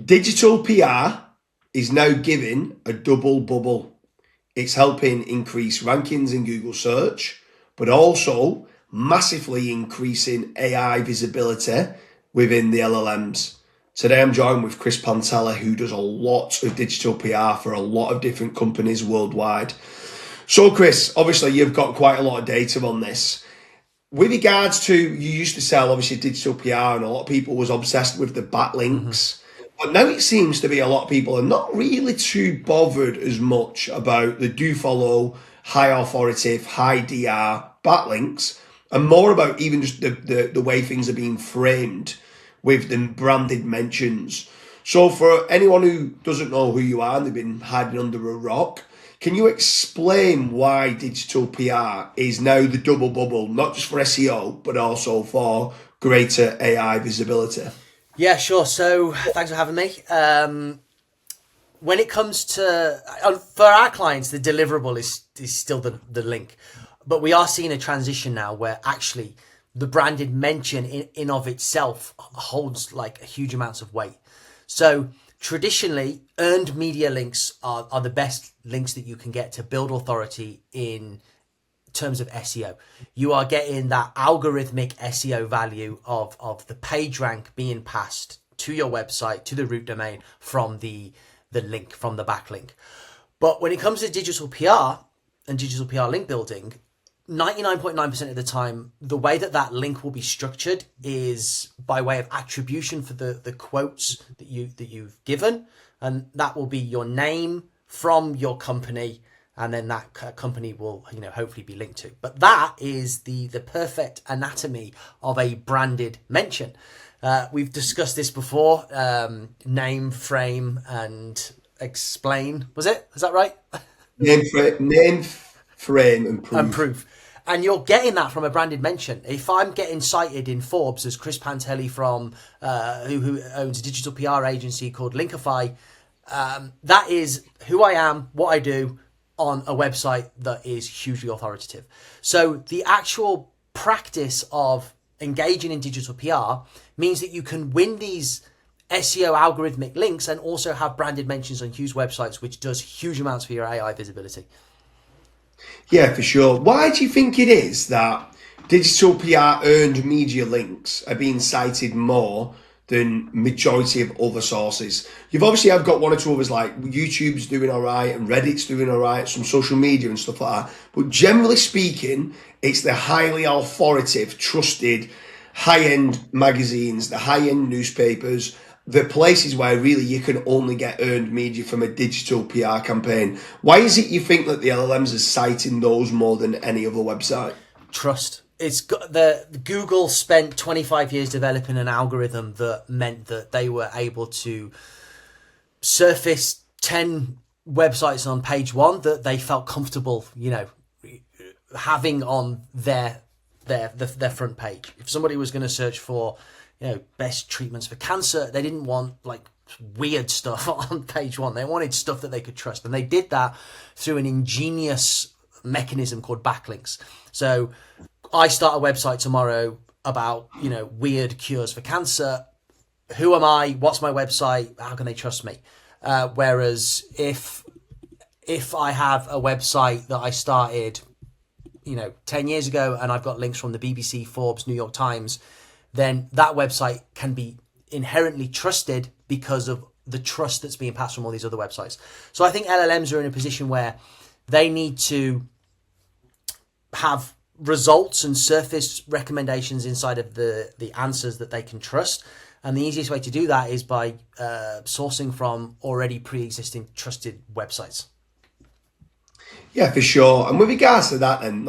Digital PR is now giving a double bubble. It's helping increase rankings in Google search, but also massively increasing AI visibility within the LLMs. Today I'm joined with Chris Panteli, who does a lot of digital PR for a lot of different companies worldwide. So Chris, obviously you've got quite a lot of data on this. With regards to, you used to sell obviously digital PR and a lot of people was obsessed with the backlinks. But now it seems to be a lot of people are not really too bothered as much about the do follow, high authoritative, high DR backlinks, and more about even just the way things are being framed with the branded mentions. So for anyone who doesn't know who you are and they've been hiding under a rock, can you explain why digital PR is now the double bubble, not just for SEO, but also for greater AI visibility? Yeah, sure. So thanks for having me. When it comes to, for our clients, the deliverable is still the link. But we are seeing a transition now where actually the branded mention in of itself holds like a huge amounts of weight. So traditionally, earned media links are the best links that you can get to build authority in terms of SEO. You are getting that algorithmic SEO value of the page rank being passed to your website, to the root domain from the link, from the backlink. But when it comes to digital PR and digital PR link building, 99.9% of the time, the way that link will be structured is by way of attribution for the quotes that you've given, and that will be your name from your company, and then that company will hopefully be linked to. But that is the perfect anatomy of a branded mention. We've discussed this before: name, frame, and explain. Is that right? Name, frame, and proof. And proof. And you're getting that from a branded mention. If I'm getting cited in Forbes as Chris Panteli from who owns a digital PR agency called Linkify, that is who I am, what I do on a website that is hugely authoritative. So the actual practice of engaging in digital PR means that you can win these SEO algorithmic links and also have branded mentions on huge websites, which does huge amounts for your AI visibility. Yeah, for sure. Why do you think it is that digital PR earned media links are being cited more than majority of other sources? You've obviously I've got one or two others, like YouTube's doing all right and Reddit's doing all right, some social media and stuff like that. But generally speaking, it's the highly authoritative, trusted, high-end magazines, the high-end newspapers, the places where really you can only get earned media from a digital PR campaign. Why is it you think that the LLMs are citing those more than any other website? Trust. It's got Google spent 25 years developing an algorithm that meant that they were able to surface 10 websites on page one that they felt comfortable, having on their front page. If somebody was going to search for best treatments for cancer, they didn't want like weird stuff on page one. They wanted stuff that they could trust, and they did that through an ingenious mechanism called backlinks. So I start a website tomorrow about weird cures for cancer. Who am I? What's my website? How can they trust me? Whereas if I have a website that I started 10 years ago and I've got links from the BBC, Forbes, New York Times, then that website can be inherently trusted because of the trust that's being passed from all these other websites. So I think LLMs are in a position where they need to have results and surface recommendations inside of the answers that they can trust. And the easiest way to do that is by sourcing from already pre-existing trusted websites. Yeah, for sure. And with regards to that then,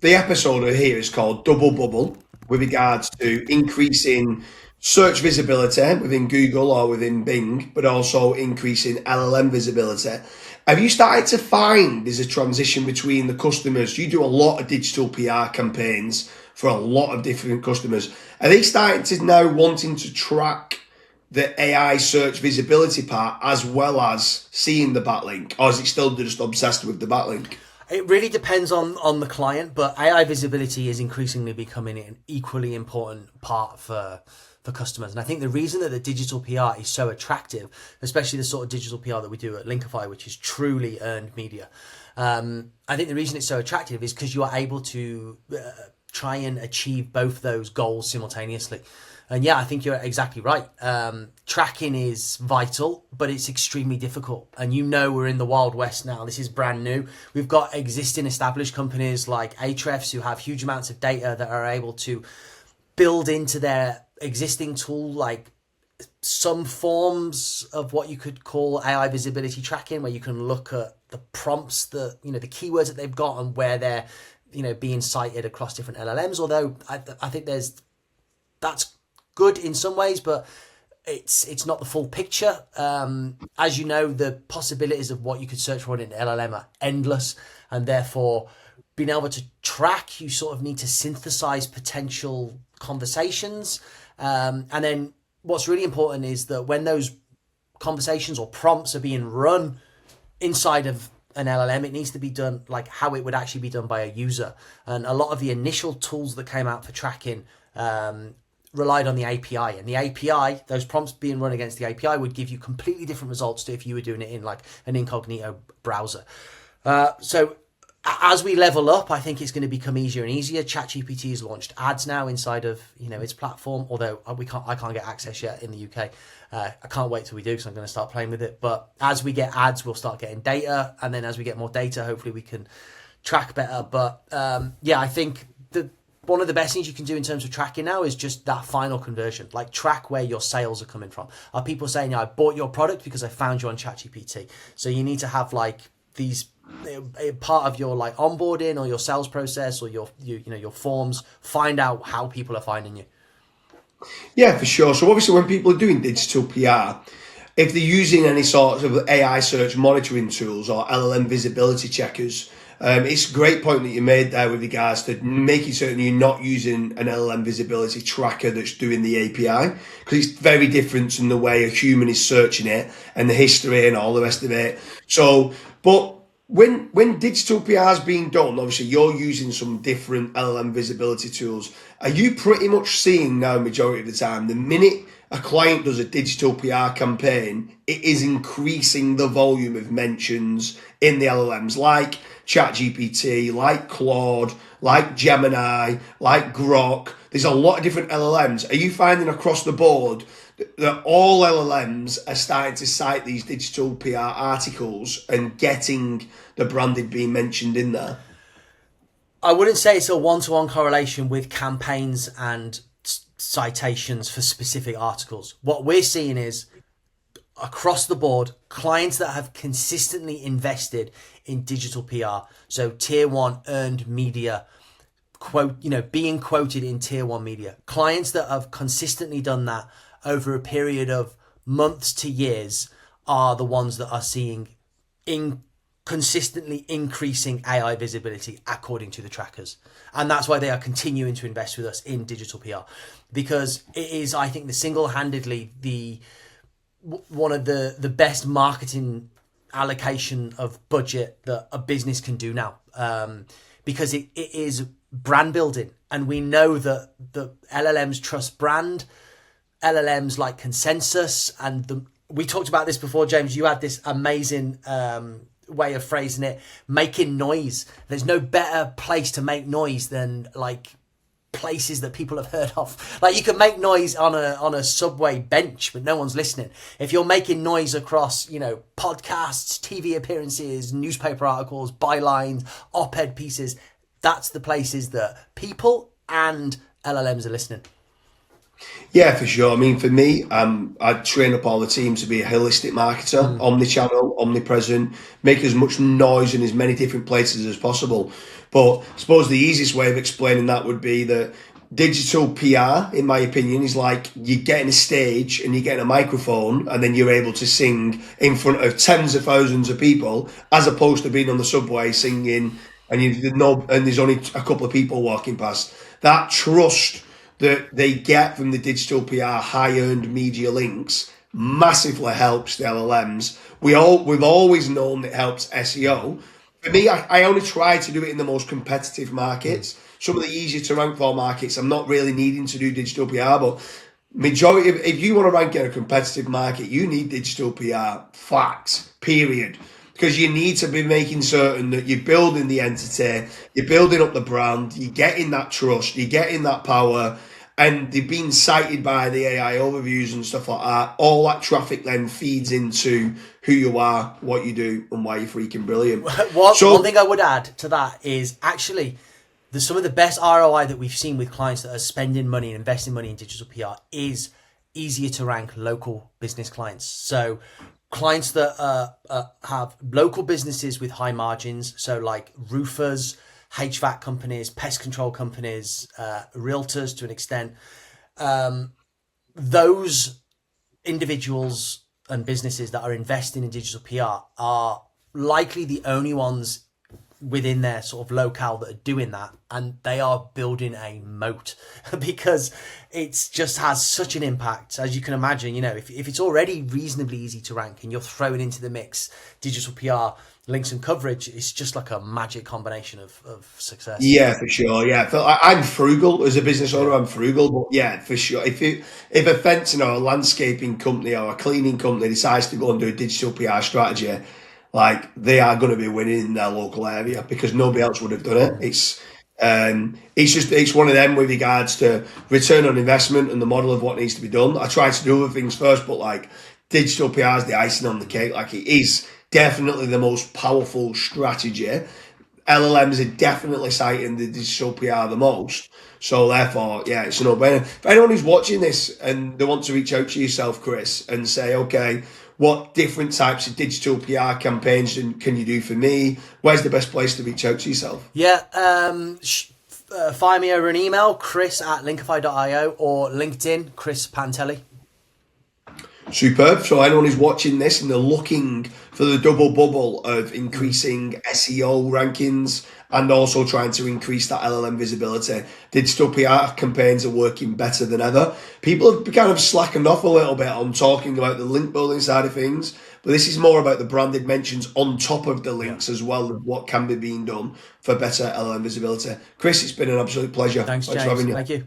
the episode here is called Double Bubble, with regards to increasing search visibility within Google or within Bing, but also increasing LLM visibility. Have you started to find there's a transition between the customers? You do a lot of digital PR campaigns for a lot of different customers. Are they starting to now wanting to track the AI search visibility part as well as seeing the backlink? Or is it still just obsessed with the backlink? It really depends on the client, but AI visibility is increasingly becoming an equally important part for for customers. And I think the reason that the digital PR is so attractive, especially the sort of digital PR that we do at Linkify, which is truly earned media, I think the reason it's so attractive is because you are able to try and achieve both those goals simultaneously. And yeah, I think you're exactly right. Tracking is vital, but it's extremely difficult. And we're in the Wild West now. This is brand new. We've got existing established companies like Ahrefs who have huge amounts of data that are able to build into their existing tool, like some forms of what you could call AI visibility tracking, where you can look at the prompts, the keywords that they've got and where they're, being cited across different LLMs. Although I think that's good in some ways, but it's not the full picture. As you know, the possibilities of what you could search for in an LLM are endless, and therefore being able to track, you sort of need to synthesize potential conversations. And then what's really important is that when those conversations or prompts are being run inside of an LLM, it needs to be done like how it would actually be done by a user. And a lot of the initial tools that came out for tracking relied on the API, and the API, those prompts being run against the API would give you completely different results to if you were doing it in like an incognito browser. So as we level up, I think it's going to become easier and easier. ChatGPT has launched ads now inside of its platform, although I can't get access yet in the UK. I can't wait till we do, because I'm going to start playing with it. But as we get ads, we'll start getting data, and then as we get more data, hopefully we can track better. But I think one of the best things you can do in terms of tracking now is just that final conversion. Like, track where your sales are coming from. Are people saying, I bought your product because I found you on ChatGPT? So you need to have like these part of your like onboarding or your sales process or your forms, find out how people are finding you. Yeah, for sure. So obviously when people are doing digital PR, if they're using any sort of AI search monitoring tools or LLM visibility checkers, it's a great point that you made there with regards to making certain you're not using an LLM visibility tracker that's doing the API, because it's very different in the way a human is searching it and the history and all the rest of it. So, but when digital PR is being done, obviously you're using some different LLM visibility tools. Are you pretty much seeing now, majority of the time, the minute a client does a digital PR campaign, it is increasing the volume of mentions in the LLMs, like ChatGPT, like Claude, like Gemini, like Grok? There's a lot of different LLMs. Are you finding across the board that all LLMs are starting to cite these digital PR articles and getting the branded being mentioned in there? I wouldn't say it's a one-to-one correlation with campaigns and citations for specific articles. What we're seeing is, across the board, clients that have consistently invested in digital PR, so tier one earned media, being quoted in tier one media, clients that have consistently done that over a period of months to years are the ones that are seeing consistently increasing AI visibility according to the trackers. And that's why they are continuing to invest with us in digital PR, because it is, I think, single-handedly one of the best marketing allocation of budget that a business can do now, because it is brand building. And we know that the LLMs trust brand. LLMs like consensus, and we talked about this before, James. You had this amazing way of phrasing it, making noise. There's no better place to make noise than like places that people have heard of. Like, you can make noise on a subway bench, but no one's listening. If you're making noise across, podcasts, TV appearances, newspaper articles, bylines, op-ed pieces, that's the places that people and LLMs are listening. Yeah, for sure. I mean, for me, I train up all the team to be a holistic marketer, omni-channel, omnipresent, make as much noise in as many different places as possible. But I suppose the easiest way of explaining that would be that digital PR, in my opinion, is like you're getting a stage and you're getting a microphone and then you're able to sing in front of tens of thousands of people, as opposed to being on the subway singing and there's only a couple of people walking past. That trust that they get from the digital PR high earned media links massively helps the LLMs. We've always known it helps SEO. For me, I only try to do it in the most competitive markets. Some of the easier to rank for markets, I'm not really needing to do digital PR, but Majority of, if you want to rank in a competitive market, you need digital PR. Facts. Period. Because you need to be making certain that you're building the entity, you're building up the brand, you're getting that trust, you're getting that power, and they've been cited by the AI overviews and stuff like that. All that traffic then feeds into who you are, what you do, and why you're freaking brilliant. One thing I would add to that is actually some of the best ROI that we've seen with clients that are spending money and investing money in digital PR is easier to rank local business clients. So clients that have local businesses with high margins, so like roofers, HVAC companies, pest control companies, realtors to an extent, those individuals and businesses that are investing in digital PR are likely the only ones within their sort of locale that are doing that, and they are building a moat because it's just has such an impact. As you can imagine, if it's already reasonably easy to rank and you're throwing into the mix digital PR links and coverage, it's just like a magic combination of success. Yeah, for sure. Yeah, I'm frugal as a business owner. I'm frugal, but yeah, for sure. If a fencing or a landscaping company or a cleaning company decides to go and do a digital PR strategy, like they are going to be winning in their local area because nobody else would have done it. It's one of them with regards to return on investment and the model of what needs to be done. I try to do other things first, but like digital PR is the icing on the cake. Like it is definitely the most powerful strategy. LLMs are definitely citing the digital PR the most. So therefore, yeah, it's a no-brainer. If anyone who's watching this and they want to reach out to yourself, Chris, and say, okay, what different types of digital PR campaigns can you do for me? Where's the best place to reach out to yourself? Yeah, fire me over an email, chris@linkify.io, or LinkedIn, Chris Panteli. Superb. So anyone who's watching this and they're looking for the double bubble of increasing SEO rankings and also trying to increase that LLM visibility, digital PR campaigns are working better than ever. People have kind of slackened off a little bit on talking about the link building side of things, but this is more about the branded mentions on top of the links as well, of what can be being done for better LLM visibility. Chris, it's been an absolute pleasure. Thanks, James. For having you. Thank you.